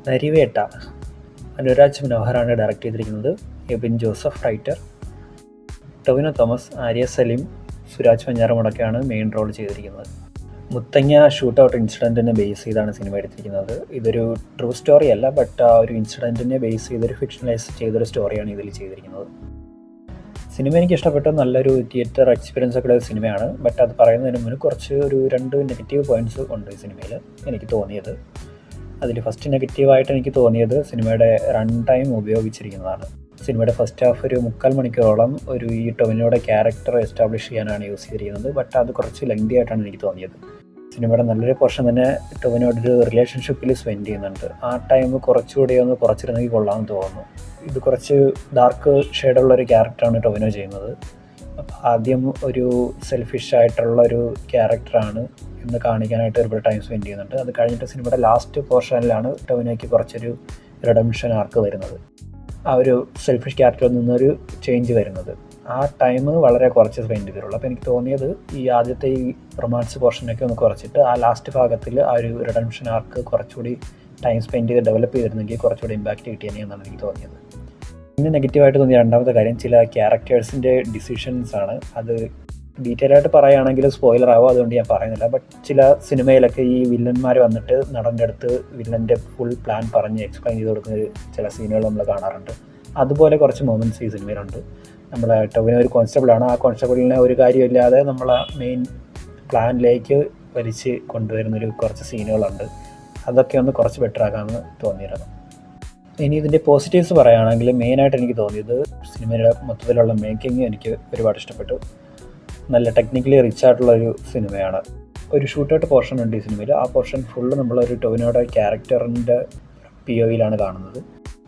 നരിവേട്ട അനുരാജ് മനോഹറാണ് ഡയറക്റ്റ് ചെയ്തിരിക്കുന്നത്. എബിൻ ജോസഫ് റൈറ്റർ. ടൊവിനോ തോമസ്, ആര്യ സലീം, സുരാജ് വെഞ്ഞാറമൂടൊക്കെയാണ് മെയിൻ റോൾ ചെയ്തിരിക്കുന്നത്. മുത്തങ്ങ ഷൂട്ട് ഔട്ട് ഇൻസിഡൻറ്റിനെ ബേസ് ചെയ്താണ് സിനിമ എടുത്തിരിക്കുന്നത്. ഇതൊരു ട്രൂ സ്റ്റോറി അല്ല, ബട്ട് ആ ഒരു ഇൻസിഡൻറ്റിനെ ബേസ് ചെയ്തൊരു ഫിക്ഷണലൈസ് ചെയ്തൊരു സ്റ്റോറിയാണ് ഇതിൽ ചെയ്തിരിക്കുന്നത്. സിനിമ എനിക്ക് ഇഷ്ടപ്പെട്ട നല്ലൊരു തിയേറ്റർ എക്സ്പീരിയൻസ് ഒക്കെ ഉള്ള സിനിമയാണ്. ബട്ട് അത് പറയുന്നതിന് മുന്നേ കുറച്ച് ഒരു 2 നെഗറ്റീവ് പോയിൻറ്റ്സ് ഉണ്ട് ഈ സിനിമയിൽ എനിക്ക് തോന്നിയത്. അതിൽ ഫസ്റ്റ് നെഗറ്റീവായിട്ട് എനിക്ക് തോന്നിയത് സിനിമയുടെ റൺ ടൈം ഉപയോഗിച്ചിരിക്കുന്നതാണ്. സിനിമയുടെ ഫസ്റ്റ് ഹാഫ് ഒരു 3/4 മണിക്കൂറോളം ഈ ടൊവിനോയുടെ ക്യാരക്ടർ എസ്റ്റാബ്ലിഷ് ചെയ്യാനാണ് യൂസ് ചെയ്തിരിക്കുന്നത്. ബട്ട് അത് കുറച്ച് ലെങ്തി ആയിട്ടാണ് എനിക്ക് തോന്നിയത്. സിനിമയുടെ നല്ലൊരു പോർഷൻ തന്നെ ടൊവിനോയുടെ ഒരു റിലേഷൻഷിപ്പിൽ സ്പെൻഡ് ചെയ്യുന്നുണ്ട്. ആ ടൈം കുറച്ചുകൂടി ഒന്ന് കുറച്ചിരുന്നെങ്കിൽ കൊള്ളാമെന്ന് തോന്നുന്നു. ഇത് കുറച്ച് ഡാർക്ക് ഷെയ്ഡുള്ളൊരു ക്യാരക്ടറാണ് ടൊവിനോ ചെയ്യുന്നത്. അപ്പോൾ ആദ്യം ഒരു സെൽഫിഷ് ആയിട്ടുള്ളൊരു ക്യാരക്ടറാണ് എന്ന് കാണിക്കാനായിട്ട് ഒരുപാട് ടൈം സ്പെൻഡ് ചെയ്യുന്നുണ്ട്. അത് കഴിഞ്ഞിട്ട് സിനിമയുടെ ലാസ്റ്റ് പോർഷനിലാണ് ടൊവിനോയ്ക്ക് കുറച്ചൊരു റിഡംഷൻ ആർക്ക് വരുന്നത്. ആ ഒരു സെൽഫിഷ് ക്യാരക്ടറിൽ നിന്നൊരു ചേഞ്ച് വരുന്നത്. ആ ടൈം വളരെ കുറച്ച് സ്പെൻഡ് ചെയ്തിട്ടുള്ളൂ. അപ്പോൾ എനിക്ക് തോന്നിയത് ഈ ആദ്യത്തെ ഈ റൊമാൻസ് പോർഷനൊക്കെ ഒന്ന് കുറച്ചിട്ട് ആ ലാസ്റ്റ് ഭാഗത്തിൽ ആ ഒരു റിഡംഷൻ ആർക്ക് കുറച്ചുകൂടി ടൈം സ്പെൻഡ് ചെയ്ത് ഡെവലപ്പ് ചെയ്തിരുന്നെങ്കിൽ കുറച്ചുകൂടി ഇമ്പാക്റ്റ് കിട്ടിയെന്ന് എന്നാണ് എനിക്ക് തോന്നിയത്. പിന്നെ നെഗറ്റീവായിട്ട് തോന്നിയ രണ്ടാമത്തെ കാര്യം ചില ക്യാരക്ടേഴ്സിൻ്റെ ഡിസിഷൻസ് ആണ്. അത് ഡീറ്റെയിൽ ആയിട്ട് പറയുകയാണെങ്കിൽ സ്പോയിലർ ആവും, അതുകൊണ്ട് ഞാൻ പറയുന്നില്ല. ബട്ട് ചില സിനിമയിലൊക്കെ ഈ വില്ലന്മാർ വന്നിട്ട് നടൻ്റെ അടുത്ത് വില്ലൻ്റെ ഫുൾ പ്ലാൻ പറഞ്ഞ് എക്സ്പ്ലെയിൻ ചെയ്ത് കൊടുക്കുന്ന ചില സീനുകൾ നമ്മൾ കാണാറുണ്ട്. അതുപോലെ കുറച്ച് മൊമെൻറ്റ്സ് ഈ സിനിമയിലുണ്ട്. നമ്മളെ ടൊവിനോ ഒരു കോൺസ്റ്റബിളാണ്. ആ കോൺസ്റ്റബിളിനെ ഒരു കാര്യമില്ലാതെ നമ്മളെ മെയിൻ പ്ലാനിലേക്ക് വലിച്ച് കൊണ്ടുവരുന്നൊരു കുറച്ച് സീനുകളുണ്ട്. അതൊക്കെ ഒന്ന് കുറച്ച് ബെറ്റർ ആക്കാമെന്ന് തോന്നിയിരുന്നു. ഇനി ഇതിൻ്റെ പോസിറ്റീവ്സ് പറയുകയാണെങ്കിൽ മെയിനായിട്ട് എനിക്ക് തോന്നിയത് സിനിമയുടെ മൊത്തത്തിലുള്ള മേക്കിംഗ് എനിക്ക് ഒരുപാട് ഇഷ്ടപ്പെട്ടു. നല്ല ടെക്നിക്കലി റിച്ച് ആയിട്ടുള്ളൊരു സിനിമയാണ്. ഒരു ഷൂട്ടൗട്ട് പോർഷൻ ഉണ്ട് ഈ സിനിമയിൽ. ആ പോർഷൻ ഫുള്ള് നമ്മളൊരു ടൊവിനോയുടെ ക്യാരക്ടറിൻ്റെ POV കാണുന്നത്.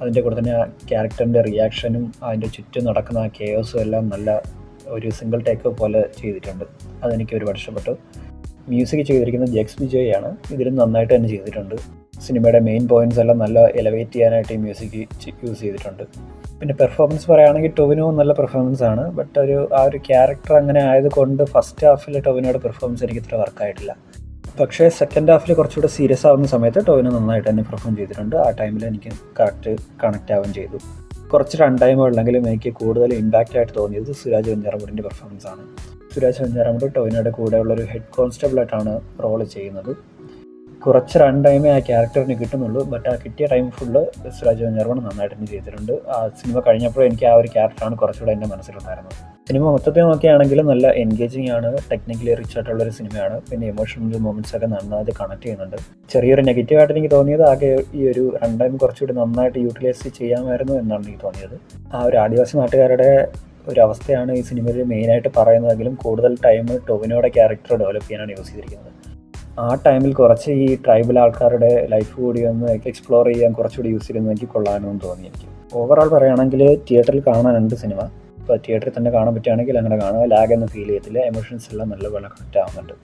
അതിൻ്റെ കൂടെ തന്നെ ആ ക്യാരക്ടറിൻ്റെ റിയാക്ഷനും അതിൻ്റെ ചുറ്റും നടക്കുന്ന ആ കെയോസും എല്ലാം നല്ല ഒരു സിംഗിൾ ടേക്ക് പോലെ ചെയ്തിട്ടുണ്ട്. അതെനിക്ക് ഒരുപാട് ഇഷ്ടപ്പെട്ടു. മ്യൂസിക് ചെയ്തിരിക്കുന്നത് ജെക്സ് വിജയ് ആണ്. ഇതിലും നന്നായിട്ട് തന്നെ ചെയ്തിട്ടുണ്ട്. സിനിമയുടെ മെയിൻ പോയിൻറ്റ്സ് എല്ലാം നല്ല എലവേറ്റ് ചെയ്യാനായിട്ട് ഈ മ്യൂസിക് യൂസ് ചെയ്തിട്ടുണ്ട്. പിന്നെ പെർഫോമൻസ് പറയുകയാണെങ്കിൽ ടൊവിനോ നല്ല പെർഫോമൻസ് ആണ്. ബട്ട് ആ ഒരു ക്യാരക്ടർ അങ്ങനെ ആയതുകൊണ്ട് ഫസ്റ്റ് ഹാഫിൽ ടൊവിനോയുടെ പെർഫോമൻസ് എനിക്ക് ഇത്ര വർക്കായിട്ടില്ല. പക്ഷേ സെക്കൻഡ് ഹാഫിൽ കുറച്ചുകൂടെ സീരിയസ് ആവുന്ന സമയത്ത് ടൊവിനോ നന്നായിട്ട് തന്നെ പെർഫോം ചെയ്തിട്ടുണ്ട്. ആ ടൈമിൽ എനിക്ക് കറക്റ്റ് കണക്റ്റ് ആവുകയും ചെയ്തു. കുറച്ച് റൺ ടൈം ഉള്ളെങ്കിലും എനിക്ക് കൂടുതൽ ഇമ്പാക്റ്റ് ആയിട്ട് തോന്നിയത് സുരാജ് വെഞ്ഞാറമൂടിൻ്റെ പെർഫോമൻസ് ആണ്. സുരാജ് വെഞ്ഞാറമൂട് ടൊവിനോയുടെ കൂടെയുള്ളൊരു ഹെഡ് കോൺസ്റ്റബിളായിട്ടാണ് റോൾ ചെയ്യുന്നത്. കുറച്ച് റൺ ടൈമേ ആ ക്യാരക്ടറിന് കിട്ടുന്നുള്ളൂ. ബട്ട് ആ കിട്ടിയ ടൈം ഫുള്ള് സുരാജ് വെഞ്ഞാറമൂട് നന്നായിട്ട് തന്നെ ചെയ്തിട്ടുണ്ട്. ആ സിനിമ കഴിഞ്ഞപ്പോഴും എനിക്ക് ആ ഒരു ക്യാരക്ടറാണ് കുറച്ചുകൂടെ എൻ്റെ മനസ്സിലുണ്ടായിരുന്നത്. സിനിമ മൊത്തത്തിൽ നോക്കുകയാണെങ്കിൽ നല്ല എൻഗേജിങ് ആണ്, ടെക്നിക്കലി റിച്ച് ആയിട്ടുള്ളൊരു സിനിമയാണ്. പിന്നെ ഇമോഷണൽ മൊമെൻറ്റ്സ് ഒക്കെ നന്നായിട്ട് കണക്ട് ചെയ്യുന്നുണ്ട്. ചെറിയൊരു നെഗറ്റീവായിട്ട് എനിക്ക് തോന്നിയത് ആകെ ഈ ഒരു റൺ ടൈം കുറച്ചുകൂടി നന്നായിട്ട് യൂട്ടിലൈസ് ചെയ്യാമായിരുന്നു എന്നാണ് എനിക്ക് തോന്നിയത്. ആ ഒരു ആദിവാസി നാട്ടുകാരുടെ ഒരു അവസ്ഥയാണ് ഈ സിനിമയിൽ മെയിനായിട്ട് പറയുന്നതെങ്കിലും കൂടുതൽ ടൈം ടൊവിനോയുടെ ക്യാരക്ടർ ഡെവലപ്പ് ചെയ്യാനാണ് യൂസ് ചെയ്തിരിക്കുന്നത്. ആ ടൈമിൽ കുറച്ച് ഈ ട്രൈബൽ ആൾക്കാരുടെ ലൈഫ് കൂടി ഒന്ന് എക്സ്പ്ലോർ ചെയ്യാൻ കുറച്ചുകൂടി യൂസ് ചെയ്യുന്നത് എനിക്ക് കൊള്ളാമെന്ന് തോന്നി. എനിക്ക് ഓവറോൾ പറയുകയാണെങ്കിൽ തിയേറ്ററിൽ കാണാനുണ്ട് സിനിമ. ഇപ്പോൾ തിയേറ്ററിൽ തന്നെ കാണാൻ പറ്റുകയാണെങ്കിൽ അങ്ങനെ കാണുക. ലാഗ് ഒന്നും ഫീൽ ചെയ്യത്തില്ല. എമോഷൻസ് എല്ലാം നല്ലപോലെ കണക്റ്റ് ആവുന്നുണ്ട്.